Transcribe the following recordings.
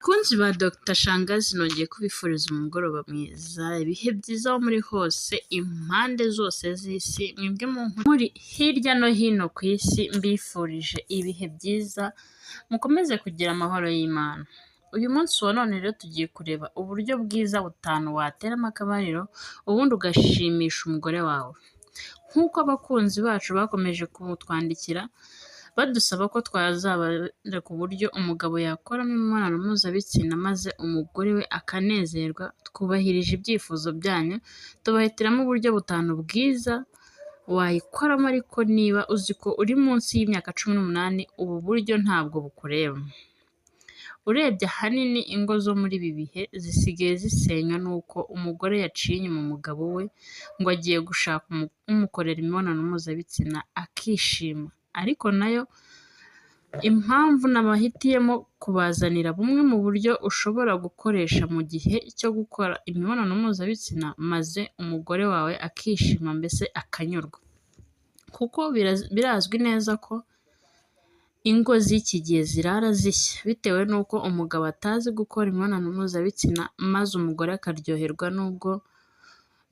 Bakunzi ba Dr Shangazi nongeye kubifuriza umugoroba mwiza, ibihe byiza aho muri hose, impande zose z'isi, mwebwe muri hirya no hino ku isi, mbifurije ibihe byiza, mukomeze kugira amahoro y'Imana. Uyu munsi wa none rero tugiye kureba uburyo bwiza butanu wateramo akabariro, ubundi ugashimisha umugore wawe. Nk'uko abakunzi bacu bakomeje kutwandikira, badusaba ko twazabareka uburyo umugabo yakoramo imibonano mpuzabitsina maze umugore we akanezerwa, twubahirije ibyifuzo byanyu, tubahitiramo uburyo butanu bwiza wayikoramo, ariko niba uzi ko uri munsi y'imyaka 18, ubu buryo ntabwo bukureba. Urebye ahanini ingo zo muri ibi bihe zisigaye zisenywa n'uko umugore yaciye inyuma umugabo we ngo agiye gushaka umukorera imibonano mpuzabitsina akishima, ariko nayo impamvu nabahitiyemo kubazanira bumwe mu buryo ushobora gukoresha mu gihe cyo gukora imibonano mpuzabitsina maze umugore wawe akishima, mbese akanyurwa, kuko birazwi neza ko ingo z'iki gihe zirara zishya bitewe n'uko umugabo atazi gukora imibonano mpuzabitsina maze umugore akaryoherwa, n'ubwo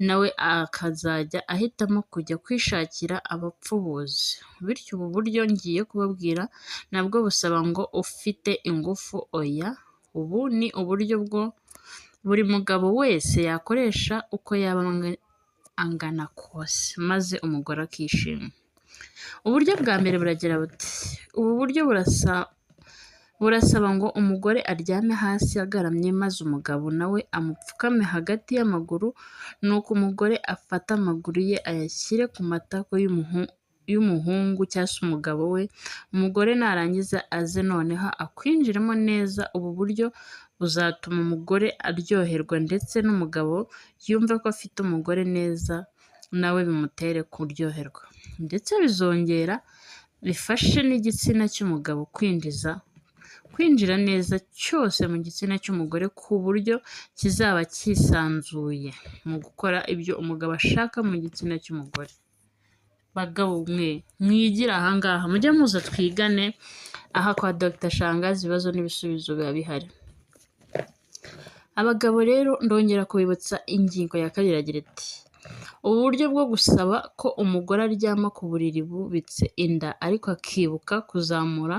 nawe akazajya ahitamo kujya kwishakira abapfubuzi. Bityo ubu buryo ngiye kubabwira nabwo busaba ngo ufite ingufu, oya, ubu ni uburyo bwo buri mugabo wese yakoresha uko yaba angana kose maze umugore akishima. Uburyo bwa mbere buragira buti: ubu buryo burasaba ngo umugore aryame hasi agaramye maze umugabo nawe amupfukame hagati y'amaguru, nuko umugore afata amaguru ye ayashyire ku matako y'umuhungu cyangwa se umugabo we, umugore narangiza aze noneho akwinjiremo neza. Ubu buryo buzatuma umugore aryoherwa ndetse n'umugabo yumve ko afite umugore neza, nawe bimutere kuryoherwa, ndetse bizongera bifashe n'igitsina cy'umugabo kwinjira neza cyose mu gitsina cy'umugore, ku buryo kizaba cyisanzuye mu gukora ibyo umugabo ashaka mu gitsina cy'umugore. Bagabo mwe mwigira ahangaha, mujye muza twigane aha kwa Dr Shangazi, ibibazo n'ibisubizo biba bihari. Abagabo rero ndongera kubibutsa ingingo ya kabiri agira iti: ubu buryo bwo gusaba ko umugore aryama ku buriri bubitse inda ariko akibuka kuzamura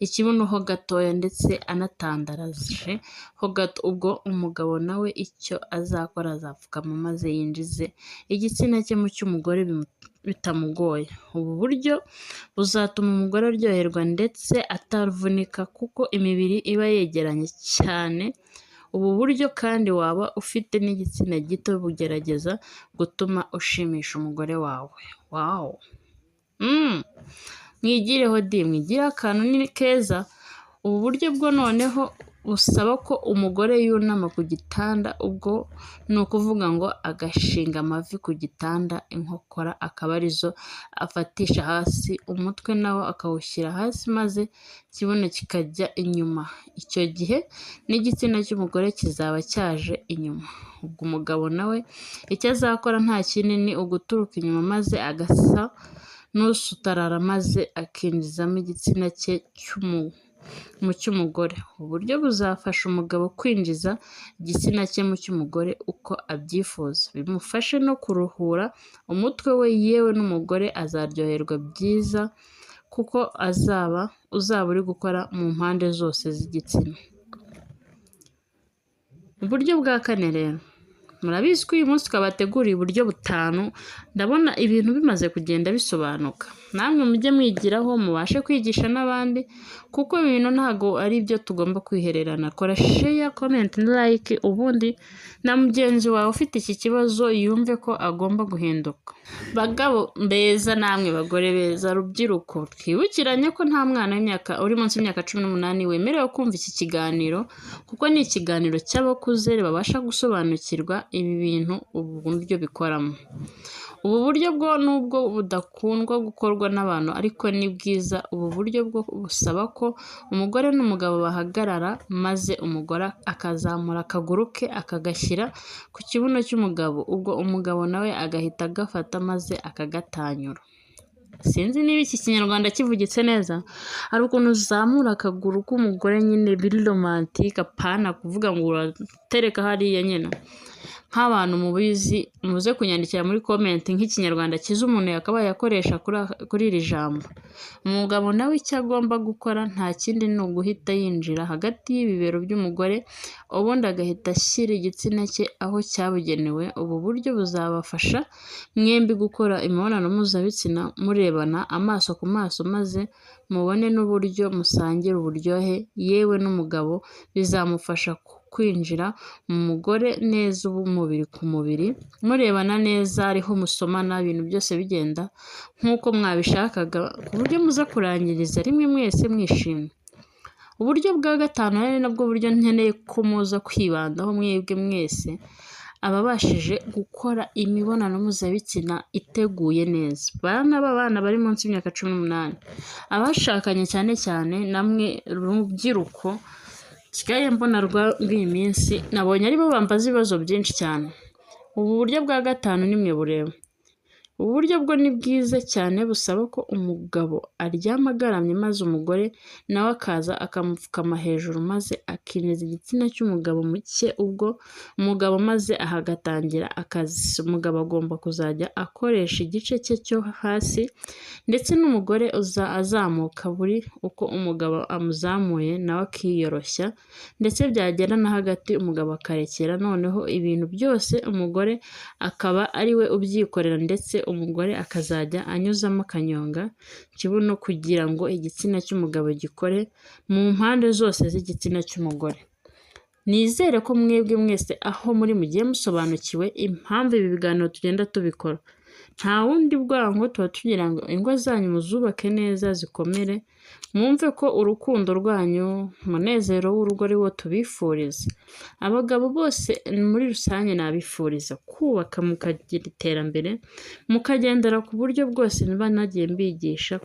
ikibuno ho gatoya ndetse anatandaraje ho gato, ubwo umugabo nawe icyo azakora azapfukama maze yinjize igitsina cye mu cy'umugore bitamugoye. Ubu buryo buzatuma umugore aryoherwa ndetse atavunika kuko imibiri iba yegeranye cyane. Ubu buryo kandi waba ufite n'igitsina gito bugerageza gutuma ushimisha umugore wawe. Wow! Mwigireho mwigire akantu ni keza. Ubu buryo bwo noneho busaba ko umugore yunama ku gitanda, ubwo ni ukuvuga ngo agashinga amavi ku gitanda, inkokora akaba arizo afatisha hasi, umutwe nawo akawushyira hasi maze ikibuno kikajya inyuma. Icyo gihe n'igitsina cy'umugore kizaba cyaje inyuma. Ubwo umugabo nawe icyo azakora nta kindi ni uguturuka inyuma maze agasa n'usutarara maze akinjizamo igitsina cye mu cy'umugore. Uburyo buzafasha umugabo kwinjiza igitsina cye mu cy'umugore uko abyifuza, bimufashe no kuruhura umutwe we, yewe n'umugore azaryoherwa byiza kuko uzaba uri gukora mu mpande zose z'igitsina. Uburyo bwa kane rero, murabizi ko uyu munsi twabateguriye uburyo butanu, ndabona ibintu bimaze kugenda bisobanuka, namwe mujye mwigiraho mubashe kwigisha n'abandi, kuko ibintu ntabwo ari ibyo tugomba kwihererana. Kora share, comment na like, ubundi na mugenzi wawe ufite iki kibazo yumve ko agomba guhinduka. Bagabo beza, namwe bagore beza, rubyiruko, twibukiranye ko nta mwana uri munsi y'imyaka 18 wemerewe kumva iki kiganiro, kuko ni ikiganiro cy'abakuze babasha gusobanukirwa ibi bintu ubu buryo bikoramo. Ubu buryo bwo nubwo budakundwa gukorwa n'abantu ariko ni bwiza. Ubu buryo bwo busaba ko umugore n'umugabo bahagarara maze umugore akazamura akaguru ke akagashyira ku kibuno cy'umugabo, ubwo umugabo nawe agahita agafata maze akagatanyura. sinzi niba iki kinyarwanda kivugitse neza, hari ukuntu uzamura akaguru k'umugore nyine biri romantike, apana kuvuga ngo uratereka hariya nyine. Nk'abantu mubizi muze kunyandikira muri komenti nk'ikinyarwanda cyiza umuntu yakabaye akoresha kuri iri jambo. Umugabo nawe icyo agomba gukora nta kindi ni uguhita yinjira hagati y'ibibero by'umugore, ubundi agahita ashyira igitsina cye aho cyabugenewe. Ubu buryo buzabafasha mwembi gukora imibonano mpuzabitsina murebana amaso ku maso, maze mubone n'uburyo musangira uburyohe, yewe n'umugabo bizamufasha kwinjira mu mugore neza, ubu umubiri ku mubiri, murebana neza, ariho musomana, ibintu byose bigenda nk'uko mwabishakaga, ku buryo muza kurangiriza rimwe mwese mwishimye. Uburyo bwa gatanu ari nabwo buryo nkeneye ko muza kwibandaho mwebwe mwese, ababashije gukora imibonano mpuzabitsina iteguye neza. Bana bari munsi y'imyaka 18, abashakanye cyane cyane, namwe rubyiruko sigaye mbona rw'iyi minsi, nabonye aribo bambaza ibibazo byinshi cyane. Ubu buryo bwa gatanu nimwe bureba. Ubu buryo bwo ni bwiza cyane, busaba ko umugabo aryama agaramye, maze umugore nawe akaza akamupfukama hejuru, maze akinjiza igitsina cy'umugabo muke, ubwo umugabo maze ahagatangira akazi. Umugabo agomba kuzajya akoresha igice cye cyo hasi, ndetse n'umugore azamuka buri uko umugabo amuzamuye, nawe akiyoroshya, ndetse byagera no hagati umugabo akarekera, noneho ibintu byose umugore akaba ari we ubyikorera, ndetse umugore akazajya anyuzamo akanyonga kibuno kugira ngo igitsina cy'umugabo gikore mu mpande zose z'igitsina cy'umugore. Nizere ko mwebwe mwese aho muri mugiye musobanukiwe impamvu ibi biganiro tugenda tubikora. Nta wundi bwango tuba tugira ngo ingo zanyu muzubake neza zikomere, mwumve ko urukundo rwanyu, umunezero w'urugo ari wo tubifuriza. Abagabo bose muri rusange nabifuriza kubaka mukagira iterambere, mukagendera ku buryo bwose niba nagiye mbigisha,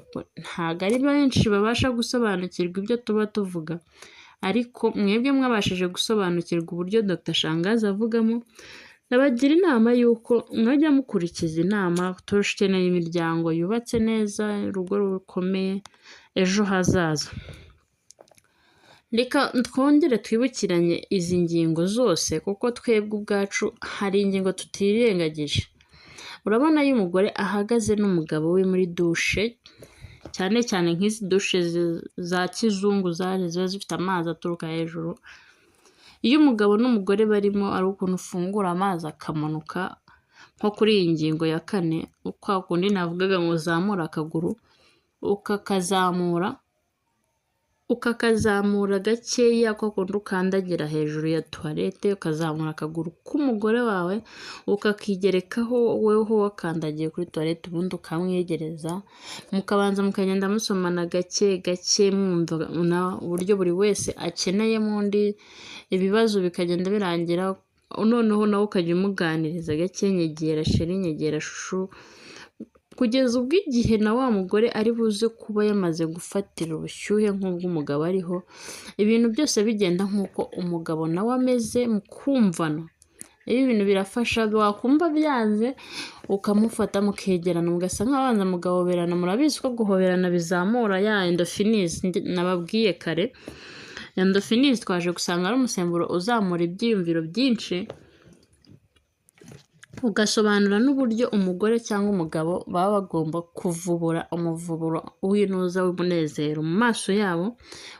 ntabwo ari benshi babasha gusobanukirwa ibyo tuba tuvuga, ariko mwebwe mwabashije gusobanukirwa uburyo Dr. Shangazi avugamo, nabagira inama y'uko mwajya mukurikiza inama. Dukeneye imiryango yubatse neza, urugo rukomeye, ejo hazaza. Reka twongere twibukiranye izi ngingo zose, kuko twebwe ubwacu hari ingingo tutirengagije. Urabona iyo umugore ahagaze n'umugabo we muri dushe, cyane cyane nk'izi dushe za kizungu ziba zifite amazi aturuka hejuru, iyo umugabo n'umugore barimo ari ukuntu ufungura amazi akamanuka, nko kuri iyi ngingo ya 4, kwa kundi navugaga ngo uzamura akaguru ukakazamura gakeya, ko kundi ukandagira hejuru ya toilette, ukazamura akaguru k'umugore wawe ukakigerekaho weho wakandagiye kuri toilette, ubundi ukamwegereza, mukabanza mukagenda musomana gake gake, mwumva uburyo buri wese akeneye mu undi, ibibazo bikagenda birangira, noneho nawe ukajya umuganiriza gake, nyegera sheri, nyegera shushu, kugeza ubwo igihe na wa mugore ari buze kuba yamaze gufatira ubushyuhe nk'ubw'umugabo ariho, ibintu byose bigenda nk'uko umugabo nawe ameze, mukumvana. Ibi bintu birafasha. Wakumva byanze ukamufata mukegerana, mugasa nk'abanza mugahoberana. Murabizi ko guhoberana bizamura ya endorphins nababwiye kare. Endorphins twaje gusanga ari umusemburo uzamura ibyiyumviro byinshi, ugasobanura n'uburyo umugore cyangwa umugabo baba bagomba kuvubura umuvuburo w'inuza w'umunezero mu maso yabo,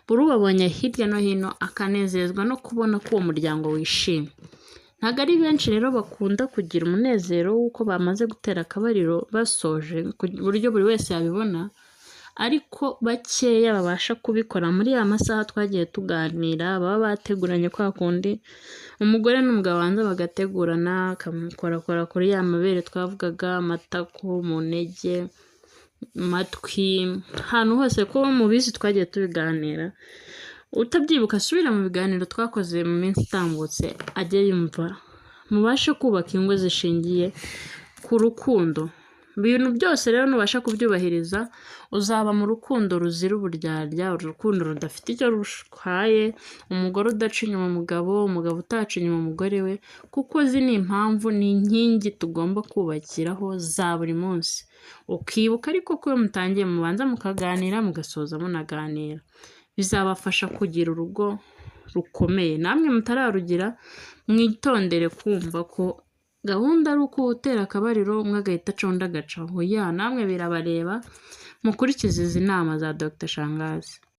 buri ubabonye hirya no hino akanezezwa no kubona ko uwo muryango wishimye. Ntabwo ari benshi rero bakunda kugira umunezero w'uko bamaze gutera akabariro basoje, ku buryo buri wese yabibona, ariko bakeya babasha kubikora muri ya masaha twagiye tuganira, baba bateguranye kwa kundi umugore n'umugabo banza bagategurana, akamukorakora kuri ya mabere twavugaga, amatako, mu ntege, matwi, ahantu hose ko mubizi twagiye tubiganira. Utabyibuka asubira mu biganiro twakoze mu minsi itambutse, ajye yumva, mubashe kubaka ingo zishingiye ku rukundo, Ibintu byose rero nubasha kubyubahiriza uzaba mu rukundo ruzira uburyarya, urukundo rudafite icyo rutwaye, umugore udaca inyuma umugabo, umugabo utaca inyuma umugore we, kuko izi ni impamvu, ni inkingi tugomba kubakiraho za buri munsi. Ukibuka ariko ko iyo mutangiye mubanza mukaganira, mugasoza munaganira. Bizabafasha kugira urugo rukomeye. Namwe mutararugira mwitondere kumva ko gahunda ari uko utera akabariro umwe agahita aca undi agaca. Oya, namwe birabareba, mukurikize izi nama za Dr. Shangazi.